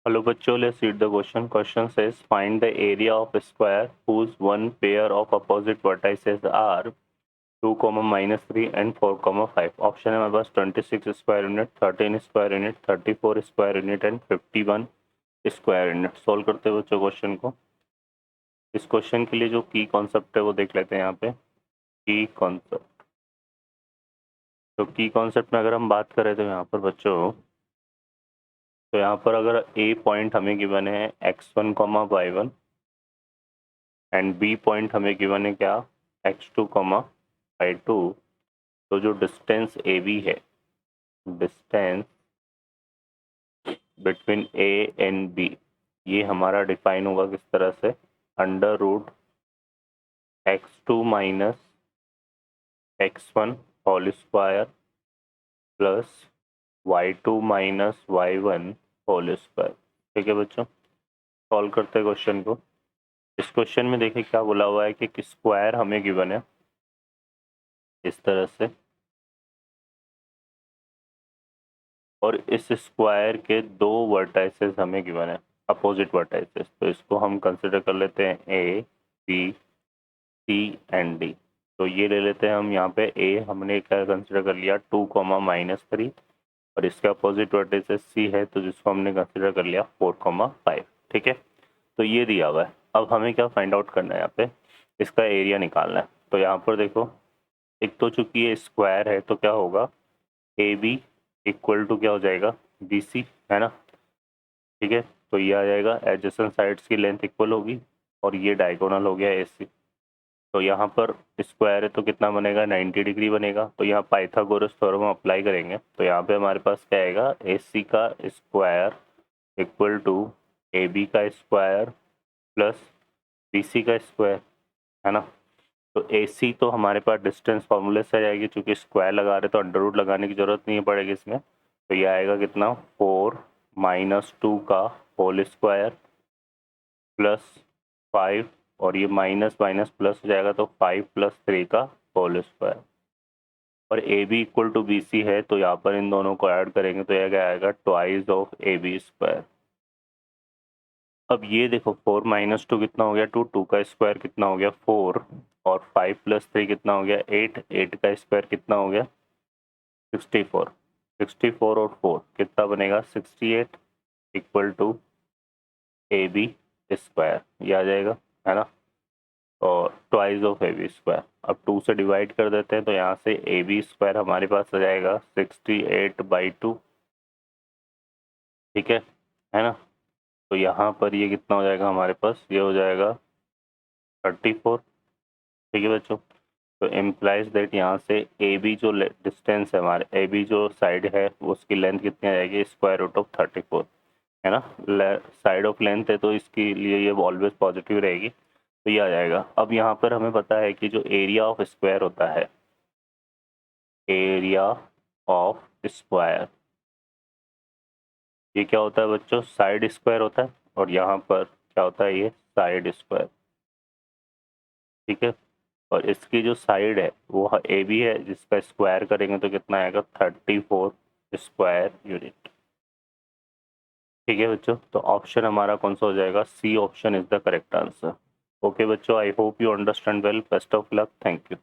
Hello बच्चों, let's read the question. Question says find the area of a square whose one pair of opposite vertices are 2, -3 and 4, 5. Option है हमारे पास 26 square unit, 13 square unit, 34 square unit and 51 square unit. Solve करते हैं बच्चों question को। इस question के लिए जो की कॉन्सेप्ट है वो देख लेते हैं यहाँ पे। की कॉन्सेप्ट, तो की कॉन्सेप्ट में अगर हम बात करें तो यहाँ पर बच्चों, तो यहाँ पर अगर ए पॉइंट हमें गिवन है x1, y1 and B point हमें गिवन है क्या, x2, y2, तो जो डिस्टेंस ए बी है, distance between A and B, ये हमारा डिफाइन होगा किस तरह से, under root x2 minus x1 whole square plus y2 minus y1 whole square. ठीक है बच्चों, सॉल्व करते हैं क्वेश्चन को। इस क्वेश्चन में देखिए क्या बोला हुआ है कि स्क्वायर हमें गिवन है इस तरह से, और इस स्क्वायर के दो वर्टाइसेस हमें गिवन है, अपोजिट वर्टाइसेस। तो इसको हम कंसिडर कर लेते हैं A B C and D. तो ये ले लेते हैं हम, यहाँ पे ए हमने क्या कंसिडर कर लिया 2, -3, और इसके अपोजिट वर्टाइसेस सी है तो जिसको हमने कंसिडर कर लिया 4, 5। ठीक है, तो ये दिया हुआ है। अब हमें क्या फाइंड आउट करना है, यहाँ पे इसका एरिया निकालना है। तो यहाँ पर देखो, एक तो चूंकि ये स्क्वायर है तो क्या होगा, ए बी इक्वल टू क्या हो जाएगा, बी सी, है ना। ठीक है, तो ये आ जाएगा, एडजेसेंट साइड्स की लेंथ इक्वल होगी, और ये डायगोनल हो गया ए सी। तो यहाँ पर स्क्वायर है तो कितना बनेगा, 90 डिग्री बनेगा। तो यहाँ पाइथागोरस थ्योरम अप्लाई करेंगे, तो यहाँ पे हमारे पास क्या आएगा, ए सी का square equal to A B का स्क्वायर प्लस बी सी का स्क्वायर, है ना। तो ए सी तो हमारे पास डिस्टेंस फॉर्मूले से आ जाएगी, चूंकि स्क्वायर लगा रहे तो अंडर रूट लगाने की जरूरत नहीं पड़ेगी इसमें। तो ये आएगा कितना, 4 -2 का होल स्क्वायर प्लस 5, और ये माइनस माइनस प्लस हो जाएगा तो 5 + 3 का होल स्क्वायर। और A B equal to B C है तो यहाँ पर इन दोनों को ऐड करेंगे तो यह क्या आएगा, twice of A B square. अब ये देखो 4 -2 कितना हो गया, 2, 2 का स्क्वायर कितना हो गया 4, और 5 + 3 कितना हो गया 8, 8 का स्क्वायर कितना हो गया 64, 64 और 4 कितना बनेगा 68 equal to A B square, ये आ जाएगा, है ना। और twice of A B square, अब 2 से डिवाइड कर देते हैं तो यहाँ से ए बी स्क्वायर हमारे पास आ जाएगा 68/2। ठीक है ना। तो यहाँ पर ये कितना हो जाएगा हमारे पास, ये हो जाएगा 34। ठीक है बच्चों, तो इम्प्लाइज दैट यहाँ से ए बी जो डिस्टेंस है हमारे, ए बी जो साइड है उसकी लेंथ कितनी आ जाएगी, स्क्वायर रूट ऑफ 34, है ना। साइड ऑफ लेंथ है तो इसके लिए ये ऑलवेज पॉजिटिव रहेगी, तो ये आ जाएगा। अब यहाँ पर हमें पता है कि जो एरिया ऑफ स्क्वायर होता है, एरिया ऑफ स्क्वायर, ये क्या होता है बच्चों, साइड स्क्वायर होता है, और यहाँ पर क्या होता है, ये साइड स्क्वायर। ठीक है, और इसकी जो साइड है वो ए बी है, जिसका स्क्वायर करेंगे तो कितना आएगा 34 स्क्वायर यूनिट। ठीक है बच्चों, तो ऑप्शन हमारा कौन सा हो जाएगा, C option is the correct answer. Okay बच्चों, I hope you understand well, best of luck, thank you.